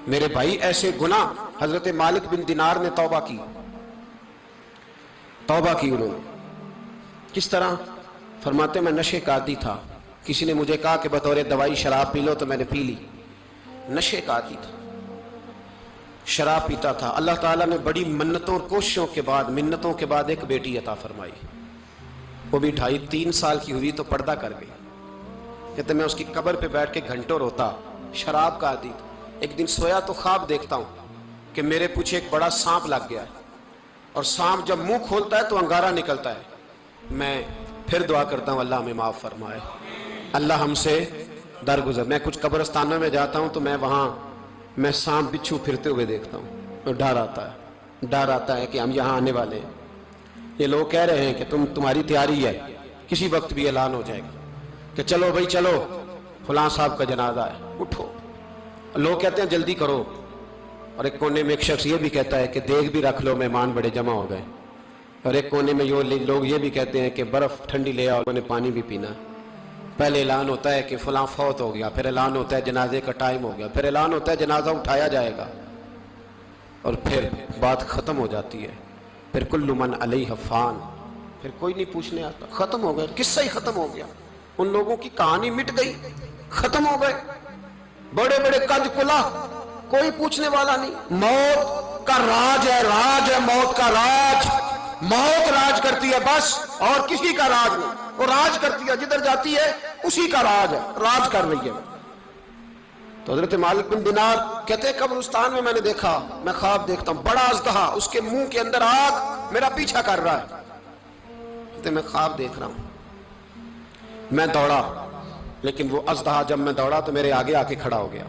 میرے بھائی ایسے گناہ. حضرت مالک بن دینار نے توبہ کی انہوں نے. کس طرح؟ فرماتے میں نشے کا عادی تھا. کسی نے مجھے کہا کہ بطور دوائی شراب پی لو تو میں نے پی لی. نشے کا عادی تھا, شراب پیتا تھا. اللہ تعالیٰ نے بڑی منتوں اور کوششوں کے بعد, منتوں کے بعد ایک بیٹی عطا فرمائی. وہ بھی 2.5-3 سال کی ہوئی تو پردہ کر گئی. کہتے میں اس کی قبر پہ بیٹھ کے گھنٹوں روتا. شراب کا عادی تھا. ایک دن سویا تو خواب دیکھتا ہوں کہ میرے پیچھے ایک بڑا سانپ لگ گیا ہے, اور سانپ جب منہ کھولتا ہے تو انگارہ نکلتا ہے. میں پھر دعا کرتا ہوں اللہ ہمیں معاف فرمائے, اللہ ہم سے درگزر. میں کچھ قبرستانوں میں جاتا ہوں تو میں سانپ بچھو پھرتے ہوئے دیکھتا ہوں, اور ڈر آتا ہے کہ ہم یہاں آنے والے ہیں. یہ لوگ کہہ رہے ہیں کہ تمہاری تیاری ہے, کسی وقت بھی اعلان ہو جائے گا کہ چلو بھائی چلو, فلاں صاحب کا جنازہ ہے, اٹھو. لوگ کہتے ہیں جلدی کرو, اور ایک کونے میں ایک شخص یہ بھی کہتا ہے کہ دیگ بھی رکھ لو, مہمان بڑے جمع ہو گئے. اور ایک کونے میں لوگ یہ بھی کہتے ہیں کہ برف ٹھنڈی لے آؤ, انہوں نے پانی بھی پینا. پہلے اعلان ہوتا ہے کہ فلاں فوت ہو گیا, پھر اعلان ہوتا ہے جنازے کا ٹائم ہو گیا, پھر اعلان ہوتا ہے جنازہ اٹھایا جائے گا, اور پھر بات ختم ہو جاتی ہے. پھر کل من علیہ فان, پھر کوئی نہیں پوچھنے آتا. ختم ہو گئے, قصہ ہی ختم ہو گیا. ان لوگوں کی کہانی مٹ گئی, ختم ہو گئے. بڑے بڑے قد کلا, کوئی پوچھنے والا نہیں. موت کا راج ہے موت کا راج. موت راج کرتی ہے بس, اور کسی کا راج نہیں. وہ راج کرتی ہے, جدھر جاتی ہے اسی کا راج ہے, راج کر رہی ہے. تو حضرت مالک بن دینار کہتے ہیں قبرستان میں میں نے دیکھا, میں خواب دیکھتا ہوں بڑا اژدہا, اس کے منہ کے اندر آگ, میرا پیچھا کر رہا ہے. کہتے ہیں میں خواب دیکھ رہا ہوں. میں دوڑا, لیکن وہ اژدہا جب میں دوڑا تو میرے آگے آ کے کھڑا ہو گیا.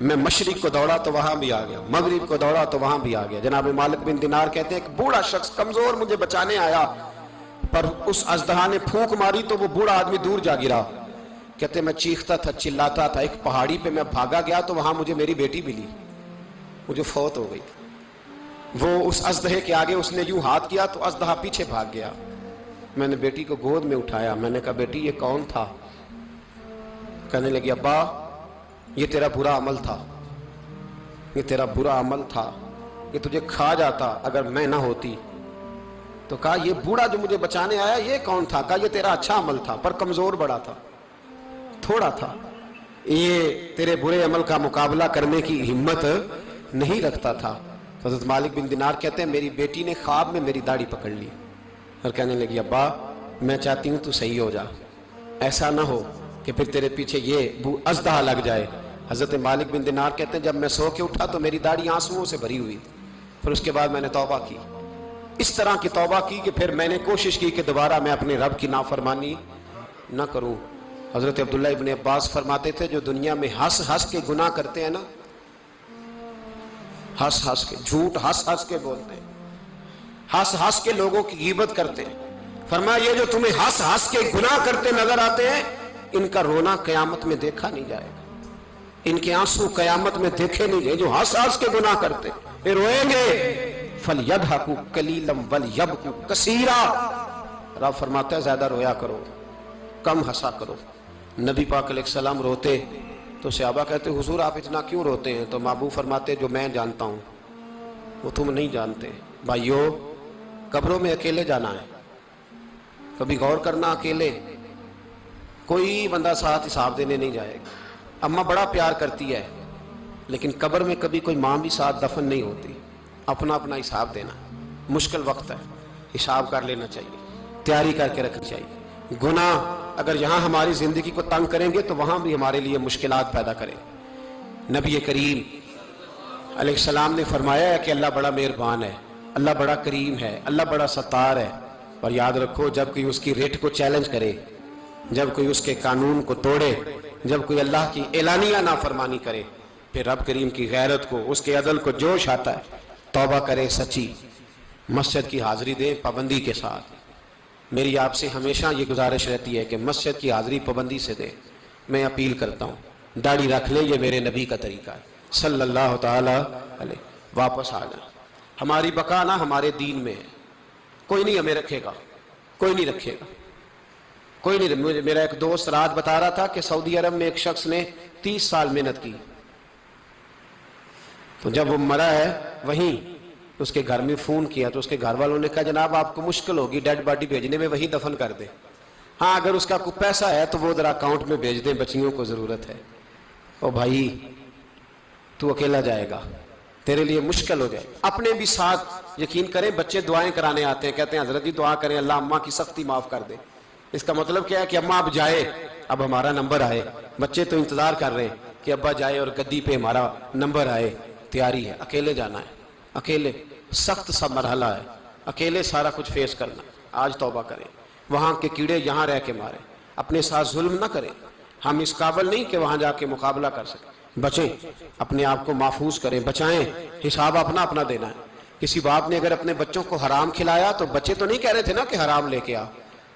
میں مشرق کو دوڑا تو وہاں بھی آ گیا, مغرب کو دوڑا تو وہاں بھی آ گیا. جناب مالک بن دینار کہتے ہیں ایک بوڑھا شخص کمزور مجھے بچانے آیا, پر اس اژدہا نے پھونک ماری تو وہ بوڑھا آدمی دور جا گرا. کہتے میں چیختا تھا, چلاتا تھا. ایک پہاڑی پہ میں بھاگا گیا تو وہاں مجھے میری بیٹی ملی, وہ جو فوت ہو گئی. وہ اس اژدہے کے آگے اس نے یوں ہاتھ کیا تو اژدہا پیچھے بھاگ گیا. میں نے بیٹی کو گود میں اٹھایا, میں نے کہا بیٹی یہ کون تھا؟ کہنے لگی ابا یہ تیرا برا عمل تھا, یہ تیرا برا عمل تھا, یہ تجھے کھا جاتا اگر میں نہ ہوتی. تو کہا یہ بوڑھا جو مجھے بچانے آیا یہ کون تھا؟ کہا یہ تیرا اچھا عمل تھا, پر کمزور بڑا تھا, تھوڑا تھا. یہ تیرے برے عمل کا مقابلہ کرنے کی ہمت نہیں رکھتا تھا. حضرت مالک بن دینار کہتے ہیں میری بیٹی نے خواب میں میری داڑھی پکڑ لی اور کہنے لگی ابا میں چاہتی ہوں تو صحیح ہو جا, ایسا نہ ہو کہ پھر تیرے پیچھے یہ اژدہا لگ جائے. حضرت مالک بن دینار کہتے ہیں جب میں سو کے اٹھا تو میری داڑھی آنسوؤں سے بھری ہوئی. پھر اس کے بعد میں نے توبہ کی, اس طرح کی توبہ کی کہ پھر میں نے کوشش کی کہ دوبارہ میں اپنے رب کی نافرمانی نہ کروں. حضرت عبداللہ ابن عباس فرماتے تھے جو دنیا میں ہنس ہنس کے گناہ کرتے ہیں نا, ہنس ہنس کے, جھوٹ ہنس ہنس کے بولتے ہیں, ہنس ہنس کے لوگوں کی غیبت کرتے ہیں, فرمایا یہ جو تمہیں ہنس ہنس کے گناہ کرتے نظر آتے ہیں ان کا رونا قیامت میں دیکھا نہیں جائے گا, ان کے آنسو قیامت میں دیکھے نہیں جائے. جو ہنس ہنس کے گناہ کرتے یہ روئیں گے. فَلْيَضْحَكُوا قَلِيلًا وَلْيَبْكُوا كَثِيرًا, رب فرماتا ہے زیادہ رویا کرو, کم ہنسا کرو. نبی پاک علیہ السلام روتے تو صحابہ کہتے حضور آپ اتنا کیوں روتے ہیں؟ تو محبوب فرماتے جو میں جانتا ہوں وہ تم نہیں جانتے. بھائیو قبروں میں اکیلے جانا ہے, کبھی غور کرنا, اکیلے کوئی بندہ ساتھ حساب دینے نہیں جائے گا. اماں بڑا پیار کرتی ہے لیکن قبر میں کبھی کوئی ماں بھی ساتھ دفن نہیں ہوتی. اپنا اپنا حساب دینا, مشکل وقت ہے, حساب کر لینا چاہیے, تیاری کر کے رکھنی چاہیے. گناہ اگر یہاں ہماری زندگی کو تنگ کریں گے تو وہاں بھی ہمارے لیے مشکلات پیدا کریں. نبی کریم علیہ السلام نے فرمایا ہے کہ اللہ بڑا مہربان ہے, اللہ بڑا کریم ہے, اللہ بڑا ستار ہے. اور یاد رکھو جب کوئی اس کی ریٹ کو چیلنج کرے, جب کوئی اس کے قانون کو توڑے, جب کوئی اللہ کی اعلانیہ نافرمانی کرے, پھر رب کریم کی غیرت کو, اس کے عدل کو جوش آتا ہے. توبہ کرے سچی, مسجد کی حاضری دیں پابندی کے ساتھ. میری آپ سے ہمیشہ یہ گزارش رہتی ہے کہ مسجد کی حاضری پابندی سے دیں. میں اپیل کرتا ہوں داڑھی رکھ لیں, یہ میرے نبی کا طریقہ ہے صلی اللہ تعالی علیہ. واپس آ جائیں, ہماری بقا نہ ہمارے دین میں ہے. کوئی نہیں ہمیں رکھے گا, کوئی نہیں رکھے گا, کوئی نہیں. میرا ایک دوست رات بتا رہا تھا کہ سعودی عرب میں ایک شخص نے 30 سال محنت کی, تو جب وہ مرا ہے وہیں اس کے گھر میں فون کیا تو اس کے گھر والوں نے کہا جناب آپ کو مشکل ہوگی ڈیڈ باڈی بھیجنے میں، وہی دفن کر دیں، ہاں اگر اس کا کوئی پیسہ ہے تو وہ ذرا اکاؤنٹ میں بھیج دیں، بچیوں کو ضرورت ہے۔ او بھائی تو اکیلا جائے گا، تیرے لیے مشکل ہو جائے۔ اپنے بھی ساتھ یقین کریں، بچے دعائیں کرانے آتے ہیں، کہتے ہیں حضرت جی دعا کریں اللہ اماں کی سختی معاف کر دے۔ اس کا مطلب کیا ہے کہ اماں اب جائے، اب ہمارا نمبر آئے۔ بچے تو انتظار کر رہے ہیں کہ ابا جائے اور گدی پہ ہمارا نمبر آئے، تیاری ہے۔ اکیلے جانا ہے، اکیلے، سخت سا مرحلہ ہے، اکیلے سارا کچھ فیس کرنا۔ آج توبہ کریں، وہاں کے کیڑے یہاں رہ کے ماریں، اپنے ساتھ ظلم نہ کریں۔ ہم اس قابل نہیں کہ وہاں جا کے مقابلہ کر سکیں۔ بچیں، اپنے آپ کو محفوظ کریں، بچائیں، حساب اپنا اپنا دینا ہے۔ کسی باپ نے اگر اپنے بچوں کو حرام کھلایا تو بچے تو نہیں کہہ رہے تھے نا کہ حرام لے کے آ،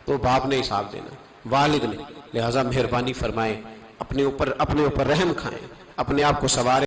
تو باپ نے حساب دینا ہے، والد نے۔ لہٰذا مہربانی فرمائیں، اپنے اوپر رحم کھائیں، اپنے آپ کو سواریں۔